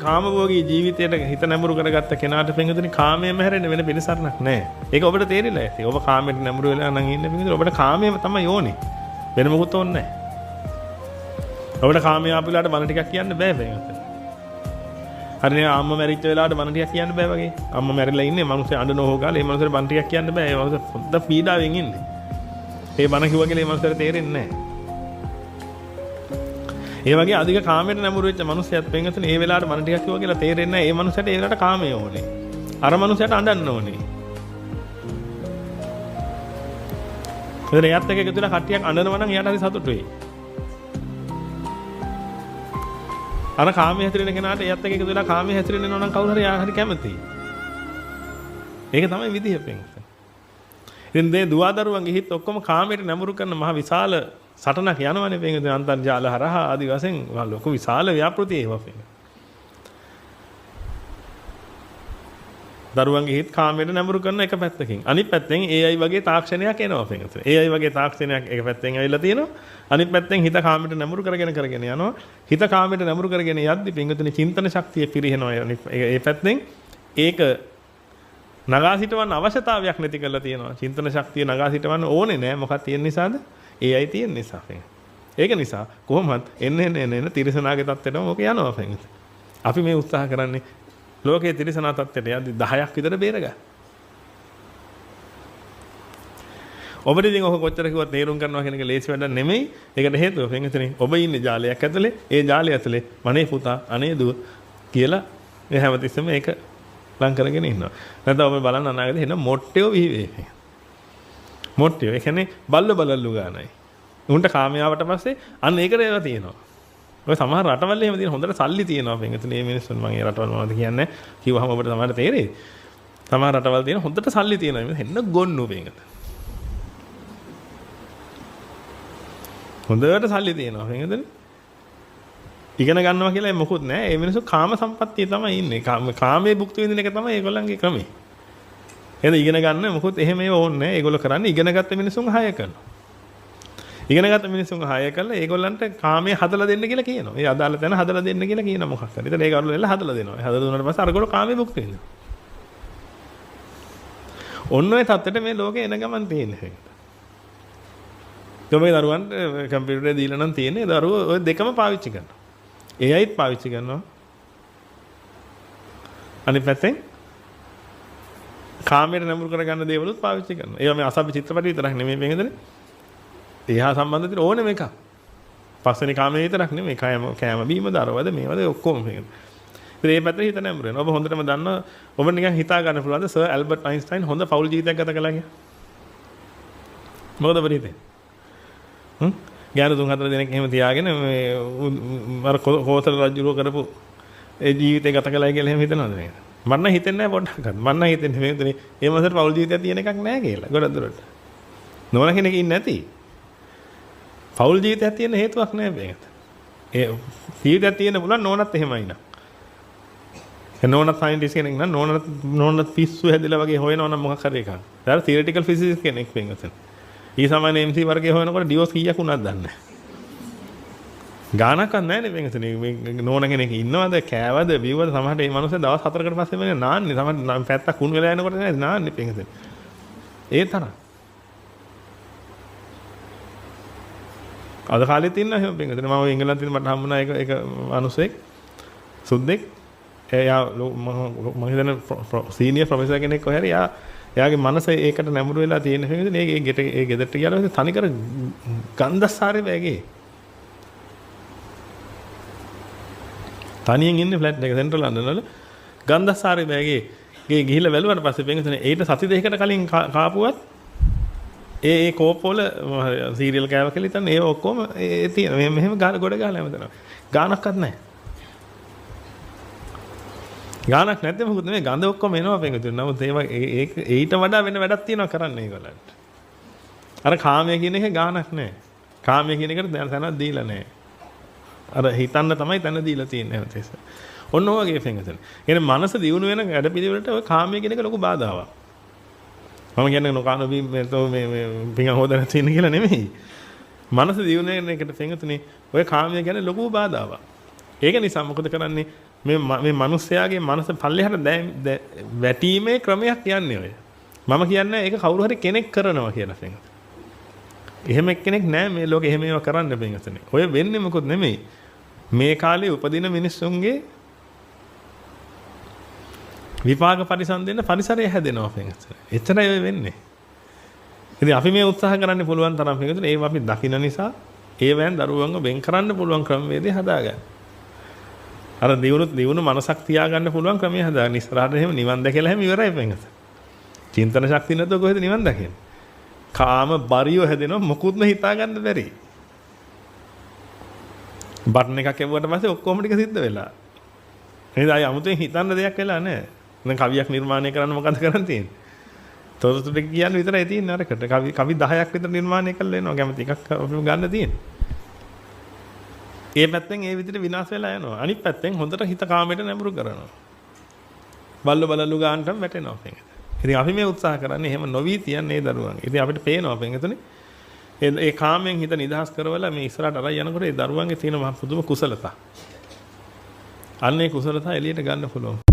කාමභෝගී ජීවිතයට හිත නැඹුරු කරගත්ත කෙනාට පින්විතනි කාමයෙන් හැරෙන්න වෙන පිළිසරණක් නැහැ. ඒක ඔබට තේරිලා ඇති. ඔබ කාමයට නැඹුරු වෙලා නම් ඉන්නේ පින්විතනි ඔබට කාමයම තමයි ඕනේ. වෙන මොකුත් ඕනේ නැහැ. ඔබට කාමයේ ආපිලාට බණ ටිකක් කියන්න බෑ පින්විතනි. හරිනේ අම්මා මැරිච්ච වෙලාවට බණ ටිකක් කියන්න බෑ වගේ. අම්මා මැරිලා ඉන්නේ මිනිස්සු අඬන හොගාලා ඒ මිනිස්සුන්ට බණ ටිකක් කියන්න බෑ. ඒ මිනිස්සු පොඩ්ඩ පීඩාවෙන් ඉන්නේ. ඒ බණ කිව්වා කියලා ඒ මිනිස්සුන්ට තේරෙන්නේ නැහැ. ඒ වගේ අධික කාමයට නැඹුරු වෙච්ච මිනිස්සයත් පින්වතුනි ඒ වෙලාවට මන ටිකක් කිව්වා කියලා තේරෙන්නේ නැහැ. ඒ මිනිස්සට ඒ වෙලාවට කාමය ඕනේ. අර මිනිස්සට අඬන්න ඕනේ. ඒතර එයාත් එක්ක එකතු වෙලා කට්ටියක් අඬනවා නම් එයාට හරි සතුටු වෙයි. අර කාමයේ හැතිරෙන කෙනාට එයාත් එක්ක එකතු වෙලා කාමයේ හැතිරෙනවා නම් කවුරු හරි එයා හරි කැමතියි. ඒක තමයි විදිහ පින්වතුනි. ඉතින් මේ දුවදරුවන්ගේ හිත ඔක්කොම කාමයට නැඹුරු කරන මහ විශාල සටනක් යනවනේ පින්වතුනි අන්තර්ජාල හරහා ආදි වශයෙන් ලොකු විශාල ව්‍යාපෘතිය ඒවා පින්වතුනි. දරුවන්ගේ හිත කාමයට නැඹුරු කරන එක පැත්තකින්. අනිත් පැත්තෙන් AI වගේ තාක්ෂණයක් එනවා පින්වතුනි. AI වගේ තාක්ෂණයක් එක පැත්තෙන් ඇවිල්ලා තියෙනවා. අනිත් පැත්තෙන් හිත කාමයට නැඹුරු කරගෙන යනවා. හිත කාමයට නැඹුරු කරගෙන යද්දි පින්වතුනි චින්තන ශක්තිය පිරිහෙනවා. ඒ පැත්තෙන් ඒක නගා සිටවන්න අවශ්‍යතාවයක් නැති කරලා තියෙනවා. චින්තන ශක්තිය නගා සිටවන්න ඕනේ නෑ. මොකක්ද තියෙන නිසාද? AI තියෙන නිසා. ඒක නිසා කොහොමද එන්න තිරසනාගේ තත්ත්වයටම ඔක යනවා පින්වතුනි. අපි මේ උත්සාහ කරන්නේ ලෝකයේ තිරසනා තත්ත්වයට යද්දි 10ක් විතර බේරගන්න. ඔබට ඉතින් ඔක කොච්චර කිව්වත් තේරුම් ගන්නවා කියන එක ලේසි වැඩක් නෙමෙයි. ඒකට හේතුව පින්වතුනි ඔබ ඉන්නේ ජාලයක් ඇතුලේ. ඒ ජාලය ඇතුලේ මනේ පුතා අනේ දුව කියලා මේ හැමතිස්සෙම ඒක ලං කරගෙන ඉන්නවා. නැත්නම් ඔබ බලන්න අනාගතේ එන මොට්ටයෝ විහිවේ. මොට්ටයෝ ඒ කියන්නේ බල්ලු ගානයි. උන්ට කාමයාවට පස්සේ අන්න ඒකට ඒවා තියෙනවා. ඔය සමහර රටවල් එහෙම තියෙන හොඳට සල්ලි තියෙනවා පින්වතුනි. මේ මිනිස්සුන් මම ඒ රටවල් මොනවද කියන්නේ කිව්වහම ඔබට තමයි තේරෙයි. සමහර රටවල් තියෙන හොඳට සල්ලි තියෙනවා. එන්න ගොන්නු පින්වතුනි. හොඳට සල්ලි තියෙනවා පින්වතුනි. ඉගෙන ගන්නවා කියලා මොකුත් නැහැ. මේ මිනිස්සු කාම සම්පත්තිය තමයි ඉන්නේ. කාමයේ භුක්ති විඳින එක තමයි ඒගොල්ලන්ගේ ක්‍රමය. එහෙනම් ඉගෙන ගන්න මොකුත් එහෙම ඒව ඕනේ නැහැ. ඒගොල්ලෝ කරන්නේ ඉගෙනගත්ත මිනිස්සුන් හය කරනවා. ඉගෙනගත්ත මිනිස්සුන් හය කළා ඒගොල්ලන්ට කාමයේ හදලා දෙන්න කියලා කියනවා. ඒ අදාළ තැන හදලා දෙන්න කියලා කියන මොකක් හරි. ඉතින් ඒගොල්ලෝ එල්ල හදලා දෙනවා. හදලා දුන්නාට පස්සේ අරගොල්ලෝ කාමයේ භුක්ති විඳිනවා. ඔන්න ඔය තත්ත්වෙට මේ ලෝකේ එන ගමන් තියෙන්නේ. මේ දරුවන්ට කම්පියුටරේ දීලා නම් තියෙන්නේ දරුවෝ ඔය දෙකම පාවිච්චි කරනවා. AIත් පාවිච්චි කරනවා. අනිත් පැත්තෙන් කාමයට නැඹුරු කරගන්න දේවලුත් පාවිච්චි කරනවා. ඒවා මේ අසභ්‍ය චිත්‍රපට විතරක් නෙමෙයි මේකදනේ. ඒහා සම්බන්ධ තියෙන ඕනෙම එකක්. පස්වෙනි කාමයේ විතරක් නෙමෙයි කෑම බීම දරවද මේවද ඔක්කොම මේක. ඉතින් මේ පැත්තේ හිත නැඹුරු වෙනවා. ඔබ හොඳටම දන්නවා ඔබ නිකන් හිතා ගන්න පුළුවන්ද සර් ඇල්බර්ට් අයින්ස්ටයින් හොඳ පෞල් ජීවිතයක් ගත කළා කියලා. මොකද ඔබ හිතන්නේ? ගෑනු 3-4 දෙනෙක් එහෙම තියාගෙන මේ අර කෝසල රජුරෝ කරපු ඒ ජීවිතේ ගත කළයි කියලා එහෙම හිතනවද නේද? මම නම් හිතන්නේ නැහැ පොඩ්ඩක්වත්. මම නම් හිතන්නේ මේ මේ මාසෙට පෞල් ජීවිතයක් තියෙන එකක් නැහැ කියලා. ගොඩක් දුරට. නෝන කෙනෙක් ඉන්නේ නැති. පෞල් ජීවිතයක් තියෙන හේතුවක් නැහැ මේකට. ඒ ජීවිතයක් තියෙන පුළුවන් නෝනත් එහෙමයි නා. ඒ නෝනත් සයන්ටිස්ට් කෙනෙක් නම් නෝනත් පිස්සු හැදලා වගේ හොයනවා නම් මොකක් හරි එකක්. ඊට තියරිටිකල් ෆිසික්ස් කෙනෙක් වෙනකන්. ඊ සමාන MC වර්ගයේ හොයනකොට ඩිවෝස් කීයක් වුණාද දන්නේ නැහැ. ගානක් නැහැ නේ මේකතන මේ නෝන කෙනෙක් ඉන්නවද කෑවද බිව්වද සමහරට මේ මිනිස්සු දවස් 4කට පස්සේ වෙන්නේ නාන්නේ සමහර පැත්තක් කුණු වෙලා යනකොට නේද නාන්නේ මේකතන. ඒ තරම්. අද කාලෙත් ඉන්න හැම මේකතන මම ඉංගලන්තේ මට හම්බුණා එක මිනිස්සෙක් සුද්දෙක් එයා මම හිතන්නේ සීනියර් ප්‍රොෆෙසර් කෙනෙක් කොහේ හරි එයාගේ මනස ඒකට නැඹුරු වෙලා තියෙන හැම ඒ ගෙදරට ගියාම තනිකර ගන්ධසාරේ වැගේ තනියෙන් ඉන්නේ ෆ්ලැට් එක සෙන්ට්‍රල් ලන්ඩන් වල ගන්ධසාරේ වැගේ ගේ ගිහිල්ලා බැලුවාට පස්සේ පෙන්ගතනේ ඒට සති දෙකකට කලින් කාපුවත් ඒ කෝප වල සීරියල් කෑව කියලා හිටන් ඒ ඔක්කොම ඒ තියෙන මෙහෙම ගොඩ ගහලා හැමතැනම ගානක්වත් නැහැ. ගානක් නැත්නම් මොකද මේ ගඳ ඔක්කොම එනවා පෙන්ගතුන. නමුත් ඒවා ඊට වඩා වෙන වැඩක් තියෙනවා කරන්න ඒගොල්ලන්ට. අර කාමයේ කියන එක ගානක් නැහැ. කාමයේ කියන එකට තැනක් දීලා නැහැ. අර හිතන්න තමයි තැන දීලා තියෙන්නේ හැමතිස්සෙම. ඔන්න ඔයගේ පෙන්ගතුන. කියන්නේ මනස දියුණු වෙන වැඩ පිළිවෙලට ඔය කාමයේ කියන එක ලොකු බාධාවක්. මම කියන්නේ නොකානෝ මේ පිංග හොදන්න තියෙන කියලා නෙමෙයි. මනස දියුණු වෙන එකට පෙන්ගතුනේ ඔය කාමයේ කියන්නේ ලොකු බාධාවක්. ඒක නිසා මොකද කරන්නේ? මේ මිනිස්යාගේ මනස පල්ලෙහාට වැටීමේ ක්‍රමයක් යන්නේ ඔය. මම කියන්නේ ඒක කවුරු හරි කෙනෙක් කරනවා කියලා පින්වතුනි. එහෙම එක්කෙනෙක් නෑ මේ ලෝකේ එහෙම ඒවා කරන්න පින්වතුනි. ඔය වෙන්නේ මොකොත් නෙමෙයි. මේ කාලේ උපදින මිනිස්සුන්ගේ විපාක පරිසම් දෙන්න පරිසරය හැදෙනවා පින්වතුනි. එච්චරයි ඔය වෙන්නේ. ඉතින් අපි මේ උත්සාහ කරන්න පුළුවන් තරම් පින්වතුනි ඒව අපි දකින්න නිසා ඒවෙන් දරුවන්ව වෙන් කරන්න පුළුවන් ක්‍රමවේදය හදාගන්න. අර දියුණු මනසක් තියාගන්න පුළුවන් ක්‍රමය හදාගන්න. ඉස්සරහට එහෙම නිවන් දැකලා හැම ඉවරයි පින්වතුනි. චින්තන ශක්තිය නැතුව කොහෙද නිවන් දකින්නේ? කාම බරියෝ හැදෙනවා මොකුත්ම හිතා ගන්න බැරි. බටන් එකක් එවුවට පස්සේ ඔක්කොම ටික සිද්ධ වෙලා. එහෙනම් ආයි 아무තෙන් හිතන්න දෙයක් වෙලා නැහැ. දැන් කවියක් නිර්මාණය කරන්න මොකද කරන් තියෙන්නේ? තොරතුරු ටික කියන්න විතරයි තියෙන්නේ අරකට. කවි 10ක් විතර නිර්මාණය කරලා එනවා. කැමති එකක් අපිම ගන්න තියෙන්නේ. ඒ පැත්තෙන් ඒ විදිහට විනාශ වෙලා යනවා. අනිත් පැත්තෙන් හොඳට හිත කාමයට නැඹුරු කරනවා. බලලු ගන්නටම වැටෙනවා මේක. ඉතින් අපි මේ උත්සාහ කරන්නේ එහෙම නොවි තියන්නේ ඒ දරුවන්. ඉතින් අපිට පේනවා පින්වතුනි ඒ කාමෙන් හිත නිදහස් කරවලා මේ ඉස්සරහට අරයි යනකොට ඒ දරුවන්ගේ තියෙන මහ පුදුම කුසලතා. අන්න ඒ කුසලතා එළියට ගන්න පුළුවන්.